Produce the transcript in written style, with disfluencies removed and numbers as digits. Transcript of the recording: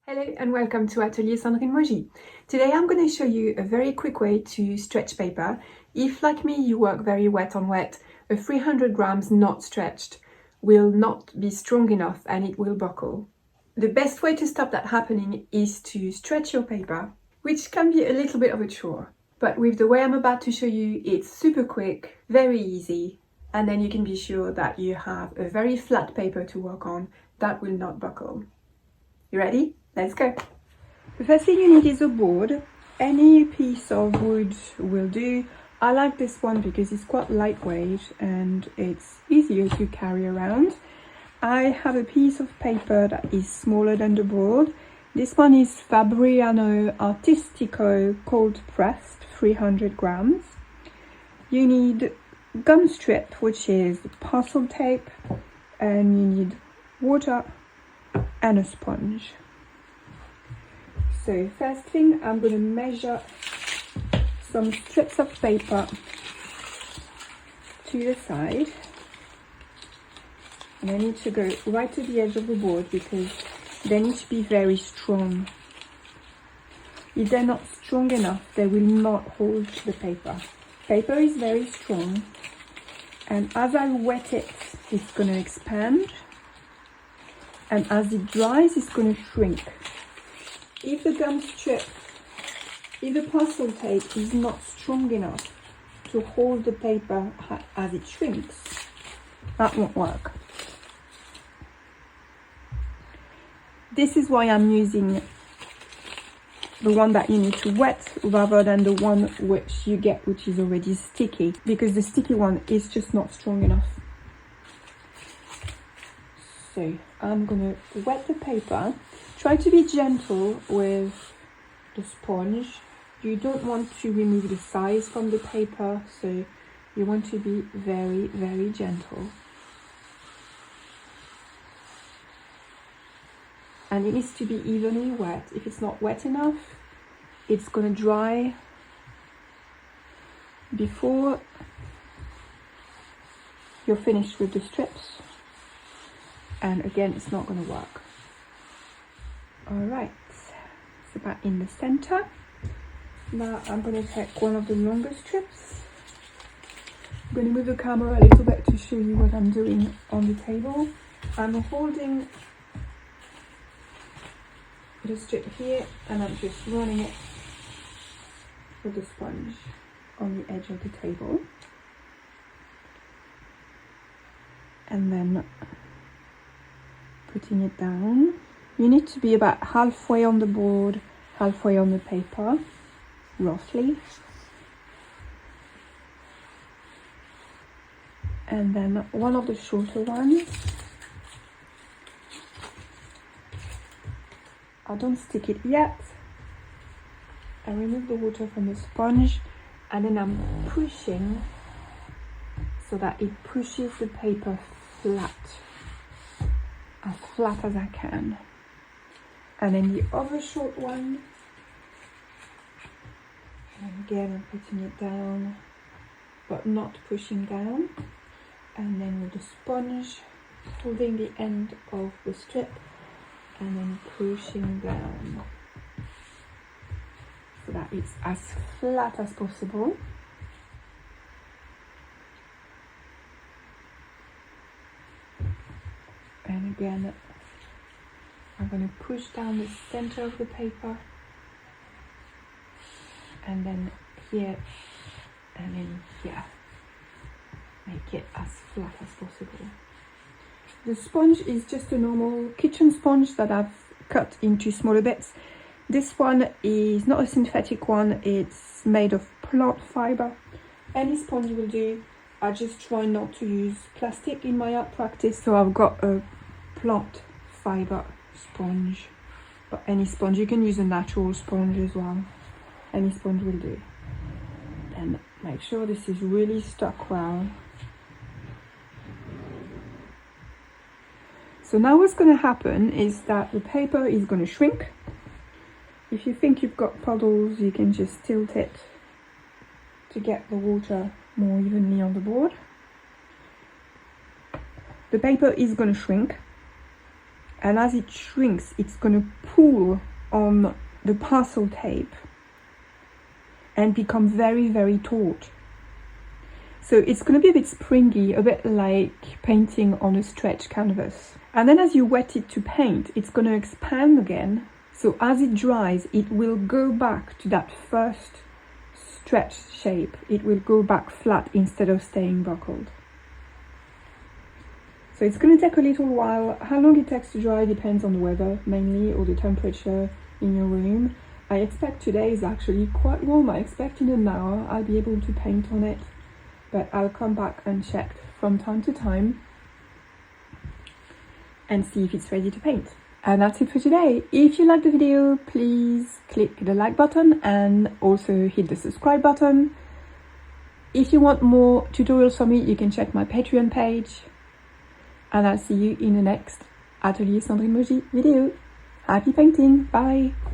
Hello and welcome to Atelier Sandrine Moji. Today I'm going to show you a very quick way to stretch paper. If, like me, you work very wet on wet, a 300 grams not stretched will not be strong enough and it will buckle. The best way to stop that happening is to stretch your paper, which can be a little bit of a chore. But with the way I'm about to show you, it's super quick, very easy, and then you can be sure that you have a very flat paper to work on that will not buckle. You ready? Let's go. The first thing you need is a board. Any piece of wood will do. I like this one because it's quite lightweight and it's easier to carry around. I have a piece of paper that is smaller than the board. This one is Fabriano Artistico cold pressed, 300 grams. You need gum strip, which is parcel tape, and you need water and a sponge. So first thing, I'm going to measure some strips of paper to the side, and I need to go right to the edge of the board because they need to be very strong. If they're not strong enough, they will not hold the paper. Paper is very strong, and as I wet it, it's going to expand, and as it dries, it's going to shrink. If the gum strip, if the parcel tape is not strong enough to hold the paper as it shrinks, that won't work. This is why I'm using the one that you need to wet rather than the one which you get which is already sticky, because the sticky one is just not strong enough. So I'm gonna wet the paper. Try to be gentle with the sponge. You don't want to remove the size from the paper, so you want to be very, very gentle. And it needs to be evenly wet. If it's not wet enough, it's gonna dry before you're finished with the strips. And again, it's not gonna work. All right, it's about in the center. Now I'm going to take one of the longer strips. I'm going to move the camera a little bit to show you what I'm doing on the table. I'm holding the strip here and I'm just running it with the sponge on the edge of the table. And then putting it down. You need to be about halfway on the board, halfway on the paper, roughly. And then one of the shorter ones. I don't stick it yet. I remove the water from the sponge and then I'm pushing so that it pushes the paper flat as I can. And then the other short one, and again I'm putting it down but not pushing down, and then with the sponge holding the end of the strip and then pushing down so that it's as flat as possible. And again I'm going to push down the center of the paper, and then here, and then here. Make it as flat as possible. The sponge is just a normal kitchen sponge that I've cut into smaller bits. This one is not a synthetic one, it's made of plant fiber. Any sponge will do. I just try not to use plastic in my art practice, so I've got a plant fiber sponge. But any sponge, you can use a natural sponge as well. Any sponge will do. And make sure this is really stuck well. So now what's going to happen is that the paper is going to shrink. If you think you've got puddles, you can just tilt it to get the water more evenly on the board. The paper is going to shrink. and as it shrinks, it's going to pull on the parcel tape and become very, very taut. So it's going to be a bit springy, a bit like painting on a stretch canvas. And then as you wet it to paint, it's going to expand again. So as it dries, it will go back to that first stretched shape. It will go back flat instead of staying buckled. So it's going to take a little while. How long it takes to dry depends on the weather mainly, or the temperature in your room. I expect today is actually quite warm. I expect in an hour I'll be able to paint on it, but I'll come back and check from time to time and see if it's ready to paint. And that's it for today. If you like the video, please click the like button and also hit the subscribe button. If you want more tutorials from me, you can check my Patreon page. And I'll see you in the next Atelier Sandrine Maugis video. Happy painting, bye!